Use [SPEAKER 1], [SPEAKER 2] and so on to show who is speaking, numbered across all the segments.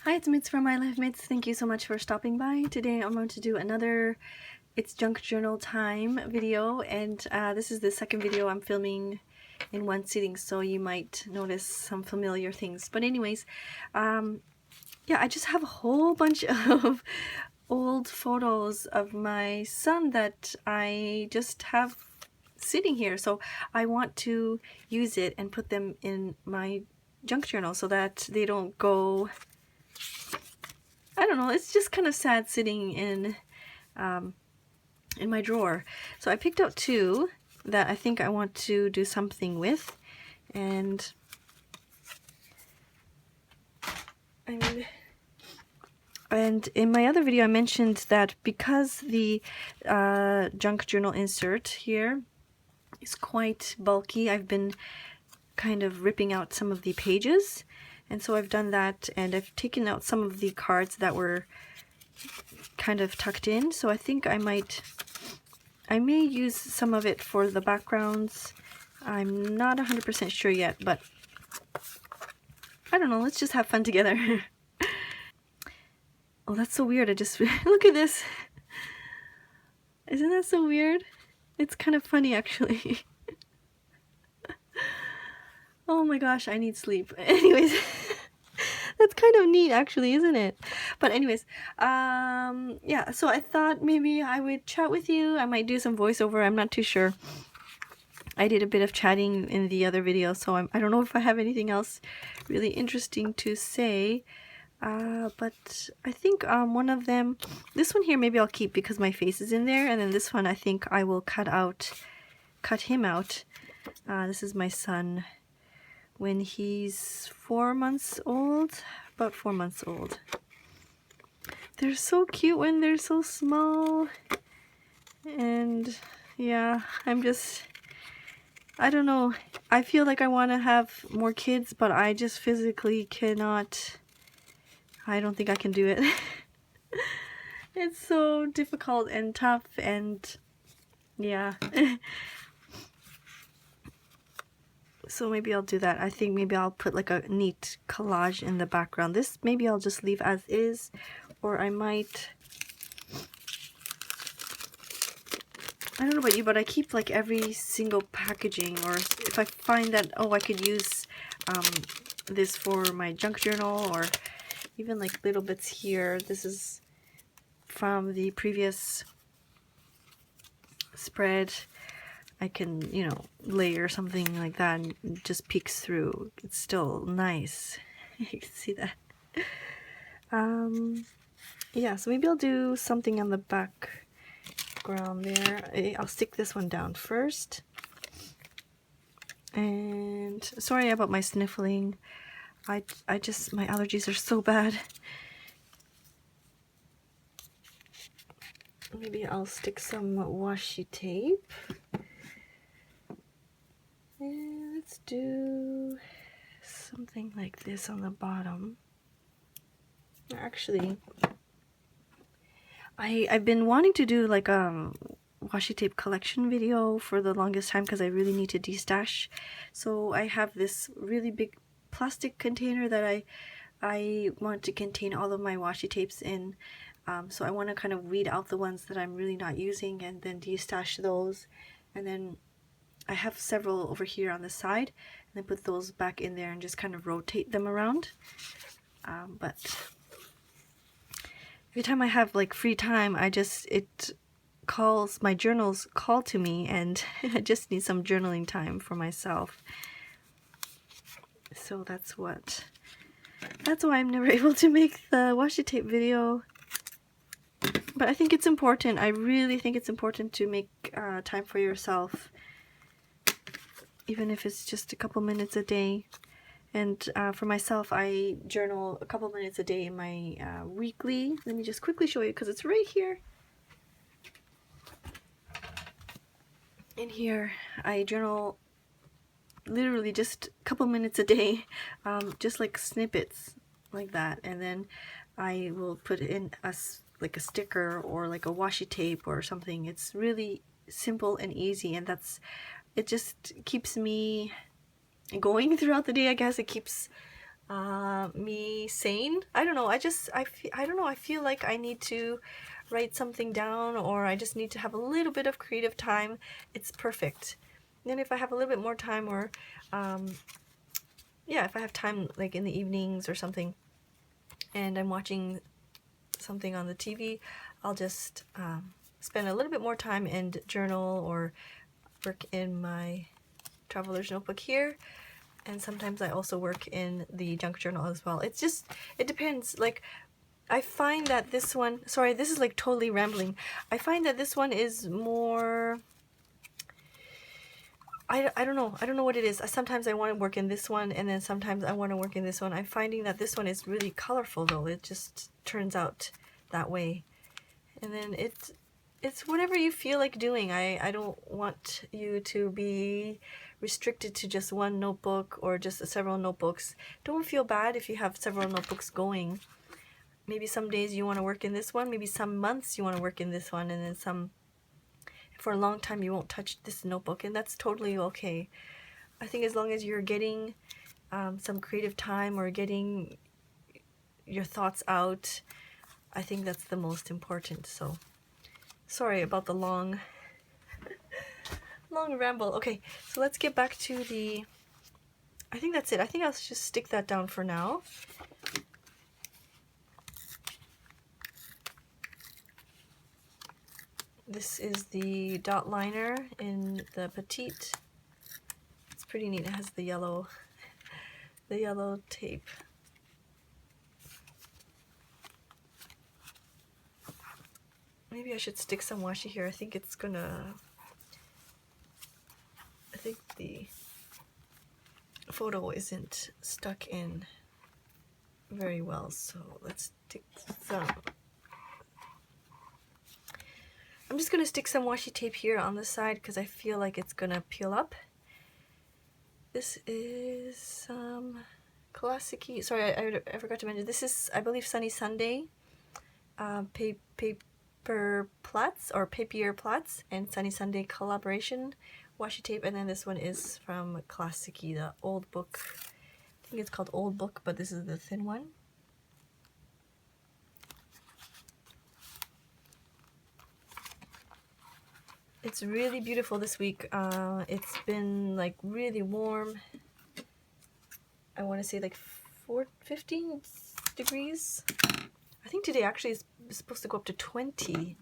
[SPEAKER 1] Hi, it's Mitz from My Life Mitz. Thank you so much for stopping by. Today I'm going to do another It's Junk Journal Time video, and this is the second video I'm filming in one sitting, so you might notice some familiar things. But anyways, yeah, I just have a whole bunch of old photos of my son that I just have sitting here, so I want to use it and put them in my junk journal so that they don't go, I don't know, it's just kind of sad sitting in my drawer. So I picked out two that I think I want to do something with, and in my other video I mentioned that because the junk journal insert here is quite bulky, I've been kind of ripping out some of the pages, and so I've done that, and I've taken out some of the cards that were kind of tucked in, so I think I may use some of it for the backgrounds. I'm not 100% sure yet, but I don't know, let's just have fun together. Oh, that's so weird. I just look at this. Isn't that so weird? It's kind of funny actually. Oh my gosh, I need sleep. Anyways, that's kind of neat actually, isn't it? But anyways, yeah, so I thought maybe I would chat with you. I might do some voiceover, I'm not too sure. I did a bit of chatting in the other video, so I don't know if I have anything else really interesting to say. But I think one of them, this one here maybe I'll keep because my face is in there, and then this one I think I will cut him out. This is my son when he's 4 months old, about 4 months old. They're so cute when they're so small, and yeah, I don't know, I feel like I want to have more kids, but I just physically cannot. I don't think I can do it. It's so difficult and tough, and yeah. So maybe I'll do that. I think maybe I'll put like a neat collage in the background. This maybe I'll just leave as is, or I might, I don't know about you, but I keep like every single packaging, or if I find that, oh, I could use this for my junk journal, or even like little bits here. This is from the previous spread. I can, you know, layer something like that and it just peeks through. It's still nice. You can see that. Yeah, so maybe I'll do something on the background there. I'll stick this one down first. And sorry about my sniffling. I just, my allergies are so bad. Maybe I'll stick some washi tape. And let's do something like this on the bottom. Actually, I've been wanting to do like a washi tape collection video for the longest time because I really need to destash. So I have this really big plastic container that I want to contain all of my washi tapes in. So I want to kind of weed out the ones that I'm really not using and then destash those. And then I have several over here on the side, and then put those back in there and just kind of rotate them around. But every time I have like free time, my journals call to me, and I just need some journaling time for myself. So that's why I'm never able to make the washi tape video. But I think it's important. I really think it's important to make time for yourself, even if it's just a couple minutes a day. And for myself, I journal a couple minutes a day in my weekly. Let me just quickly show you because it's right here. In here, I journal literally just a couple minutes a day, just like snippets like that. And then I will put in like a sticker or like a washi tape or something. It's really simple and easy, and it just keeps me going throughout the day. I guess it keeps me sane. I don't know. I don't know. I feel like I need to write something down, or I just need to have a little bit of creative time. It's perfect. Then if I have a little bit more time, or yeah, if I have time like in the evenings or something, and I'm watching something on the TV, I'll just spend a little bit more time and journal or work in my traveler's notebook here. And sometimes I also work in the junk journal as well. It's just, it depends. Like, I find that this one, sorry, this is like totally rambling. I find that this one is more, I don't know. I don't know what it is. Sometimes I want to work in this one, and then sometimes I want to work in this one. I'm finding that this one is really colorful though. It just turns out that way. And then it's whatever you feel like doing. I don't want you to be restricted to just one notebook or just several notebooks. Don't feel bad if you have several notebooks going. Maybe some days you want to work in this one, maybe some months you want to work in this one, and then some for a long time you won't touch this notebook, and that's totally okay. I think as long as you're getting some creative time or getting your thoughts out, I think that's the most important. So sorry about the long ramble. Okay, so let's get back to the, I think that's it. I think I'll just stick that down for now. This is the dot liner in the Petite. It's pretty neat. It has the yellow tape. Maybe I should stick some washi here. I think the photo isn't stuck in very well, so let's stick some. I'm just gonna stick some washi tape here on the side because I feel like it's gonna peel up. This is some Classici. Sorry, I forgot to mention. This is, I believe, Sunny Sunday paper plats or papier plats and Sunny Sunday collaboration washi tape. And then this one is from Classici, the old book. I think it's called Old Book, but this is the thin one. It's really beautiful this week. It's been like really warm. I want to say like 15 degrees. I think today actually is supposed to go up to 20.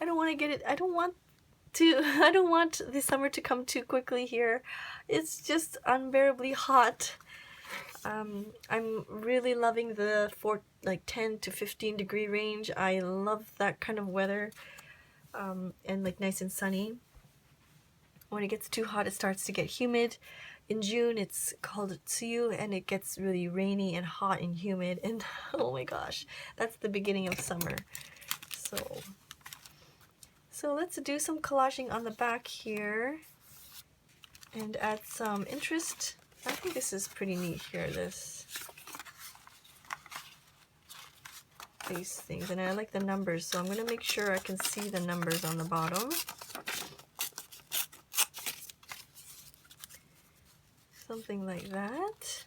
[SPEAKER 1] I don't want to get it. I don't want the summer to come too quickly here. It's just unbearably hot. I'm really loving the 10 to 15 degree range. I love that kind of weather. And like nice and sunny. When it gets too hot, it starts to get humid. In June, it's called Tsuyu, and it gets really rainy and hot and humid. And oh my gosh, that's the beginning of summer. So let's do some collaging on the back here and add some interest. I think this is pretty neat here. These things, and I like the numbers, so I'm going to make sure I can see the numbers on the bottom. Something like that.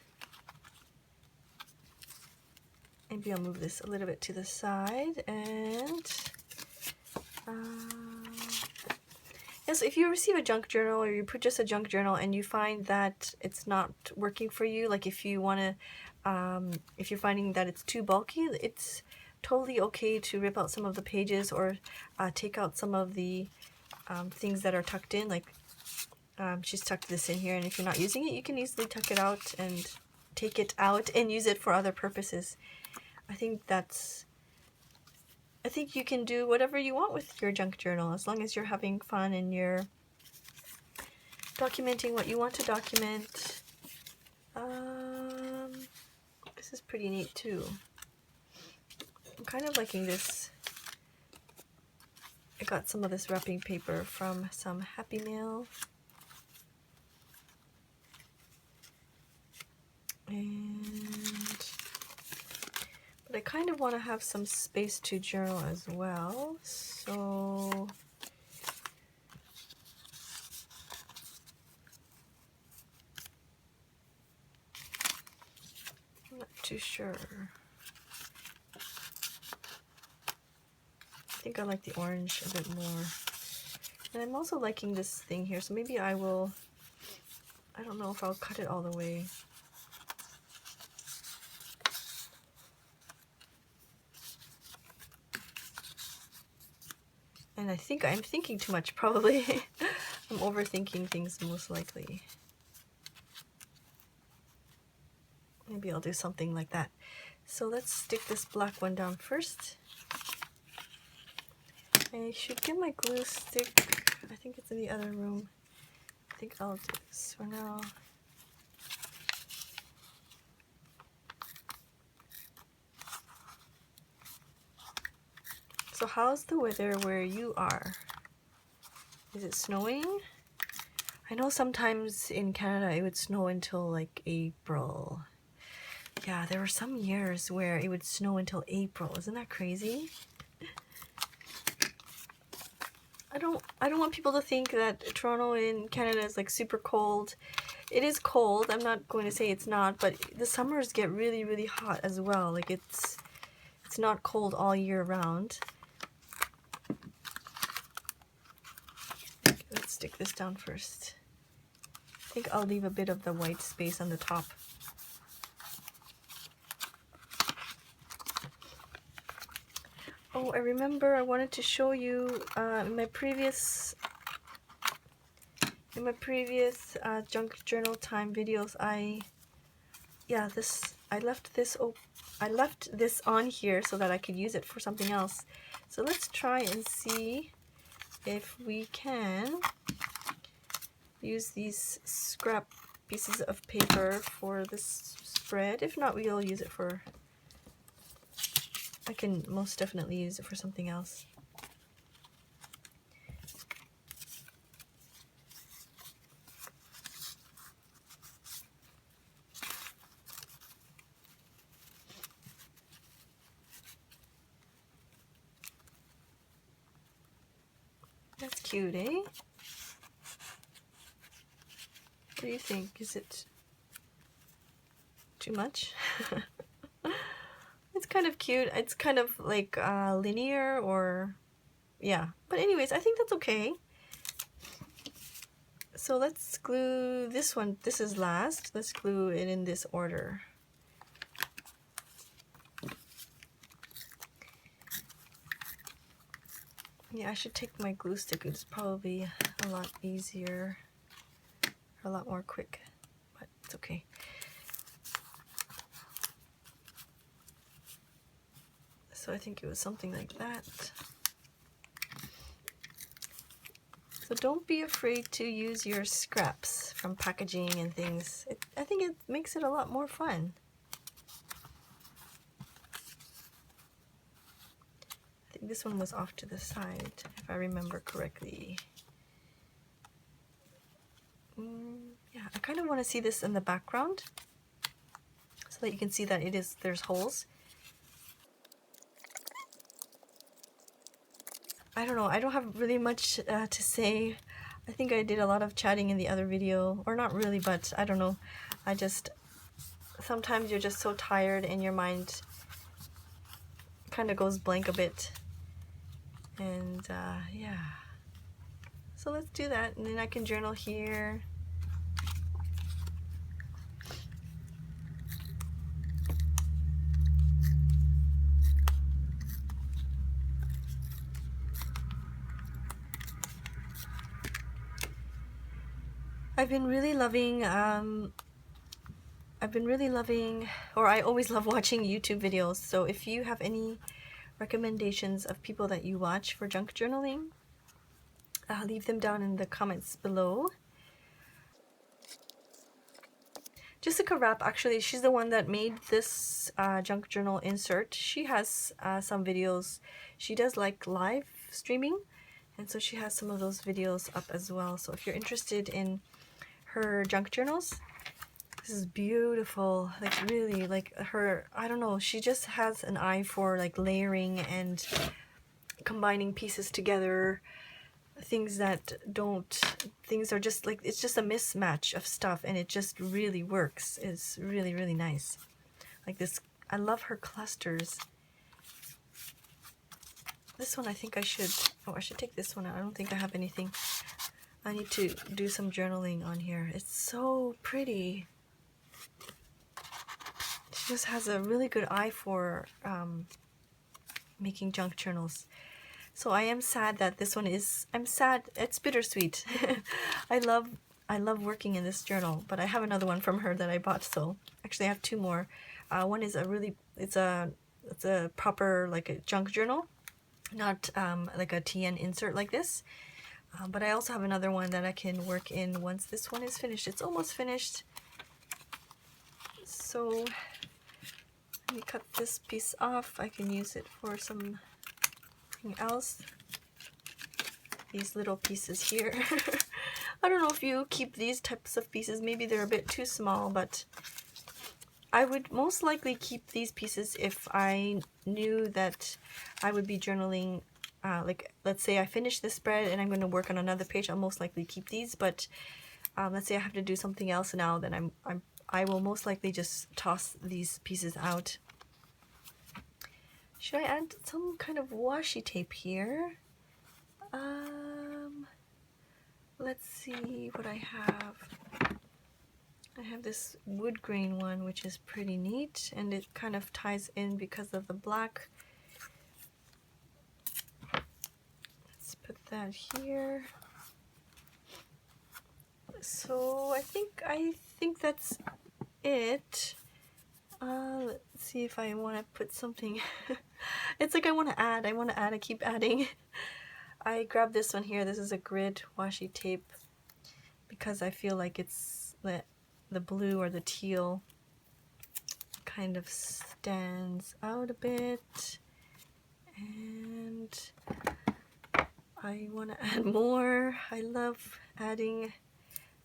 [SPEAKER 1] Maybe I'll move this a little bit to the side. And yes, if you receive a junk journal or you purchase a junk journal and you find that it's not working for you, like if you want to, if you're finding that it's too bulky, it's totally okay to rip out some of the pages or take out some of the things that are tucked in. Like she's tucked this in here, and if you're not using it, you can easily tuck it out and take it out and use it for other purposes. I think you can do whatever you want with your junk journal as long as you're having fun and you're documenting what you want to document. This is pretty neat too. I'm kind of liking this. I got some of this wrapping paper from some Happy Mail. But I kind of want to have some space to journal as well. So too sure. I think I like the orange a bit more. And I'm also liking this thing here, so maybe I will, I don't know if I'll cut it all the way. And I think I'm thinking too much, probably. I'm overthinking things most likely. Maybe I'll do something like that. So let's stick this black one down first. I should get my glue stick. I think it's in the other room. I think I'll do this for now. So how's the weather where you are? Is it snowing? I know sometimes in Canada it would snow until like April. Yeah, there were some years where it would snow until April. Isn't that crazy? I don't want people to think that Toronto in Canada is like super cold. It is cold. I'm not going to say it's not, but the summers get really, really hot as well. Like it's not cold all year round. Let's stick this down first. I think I'll leave a bit of the white space on the top. Oh, I remember I wanted to show you in my previous junk journal time videos. I left this on here so that I could use it for something else. So let's try and see if we can use these scrap pieces of paper for this spread. If not, we'll use it for, I can most definitely use it for something else. That's cute, eh? What do you think? Is it too much? It's kind of cute. It's kind of like linear, or yeah. But anyways, I think that's okay. So let's glue this one. This is last. Let's glue it in this order. Yeah, I should take my glue stick. It's probably a lot easier, a lot more quick, but it's okay. So I think it was something like that. So don't be afraid to use your scraps from packaging and things. I think it makes it a lot more fun. I think this one was off to the side, if I remember correctly. Yeah, I kind of want to see this in the background so that you can see that there's holes. I don't know, I don't have really much to say. I think I did a lot of chatting in the other video, or not really, but I don't know. Sometimes you're just so tired and your mind kind of goes blank a bit. And yeah. So let's do that, and then I can journal here. I've been really loving, or I always love watching YouTube videos. So if you have any recommendations of people that you watch for junk journaling, leave them down in the comments below. Jessica Rapp, actually, she's the one that made this junk journal insert. She has some videos. She does like live streaming, and so she has some of those videos up as well. So if you're interested in her junk journals, this is beautiful. Like really, like her, I don't know, she just has an eye for like layering and combining pieces together. Things are just like, it's just a mismatch of stuff, and it just really works. It's really, really nice. like this. I love her clusters. This one I think I should, oh, I should take this one out. I don't think I have anything. I need to do some journaling on here. It's so pretty. She just has a really good eye for making junk journals. So I am sad that this one is, I'm sad, it's bittersweet. I love working in this journal, but I have another one from her that I bought, so actually I have two more. One is a really, it's a proper like a junk journal, not like a TN insert like this. But I also have another one that I can work in once this one is finished. It's almost finished. So let me cut this piece off. I can use it for something else. These little pieces here. I don't know if you keep these types of pieces. Maybe they're a bit too small, but I would most likely keep these pieces if I knew that I would be journaling. Like, let's say I finish this spread and I'm going to work on another page. I'll most likely keep these, but let's say I have to do something else now, then I will most likely just toss these pieces out. Should I add some kind of washi tape here? Let's see what I have. I have this wood grain one, which is pretty neat, and it kind of ties in because of the black. Let's put that here. So I think that's it. Let's see if I want to put something. It's like I want to add, I keep adding. I grabbed this one here. This is a grid washi tape because I feel like it's the blue or the teal kind of stands out a bit, and I want to add more. I love adding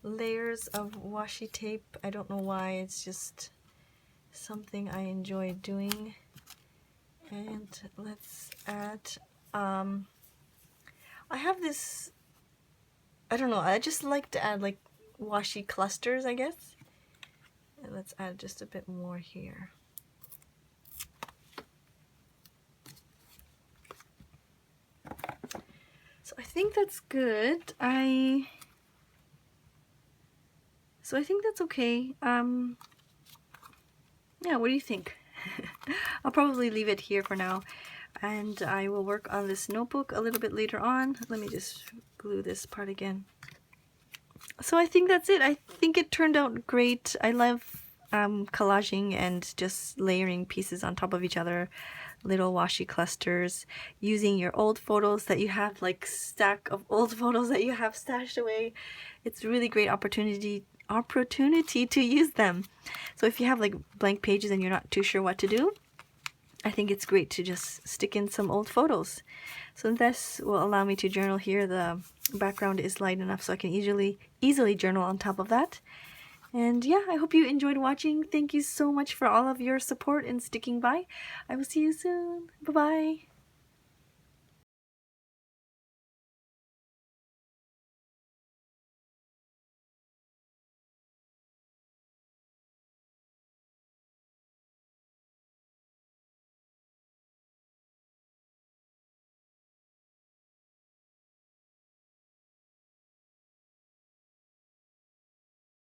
[SPEAKER 1] layers of washi tape. I don't know why, it's just something I enjoy doing. And let's add I have this, I don't know, I just like to add like washi clusters, I guess. And let's add just a bit more here. So I think that's good. So I think that's okay. Yeah, what do you think? I'll probably leave it here for now, and I will work on this notebook a little bit later on. Let me just glue this part again. So I think that's it. I think it turned out great. I love collaging and just layering pieces on top of each other, little washi clusters, using your old photos that you have, like stack of old photos that you have stashed away. It's a really great opportunity to use them. So if you have like blank pages and you're not too sure what to do, I think it's great to just stick in some old photos. So this will allow me to journal here. The background is light enough so I can easily journal on top of that. And yeah, I hope you enjoyed watching. Thank you so much for all of your support and sticking by. I will see you soon. Bye-bye.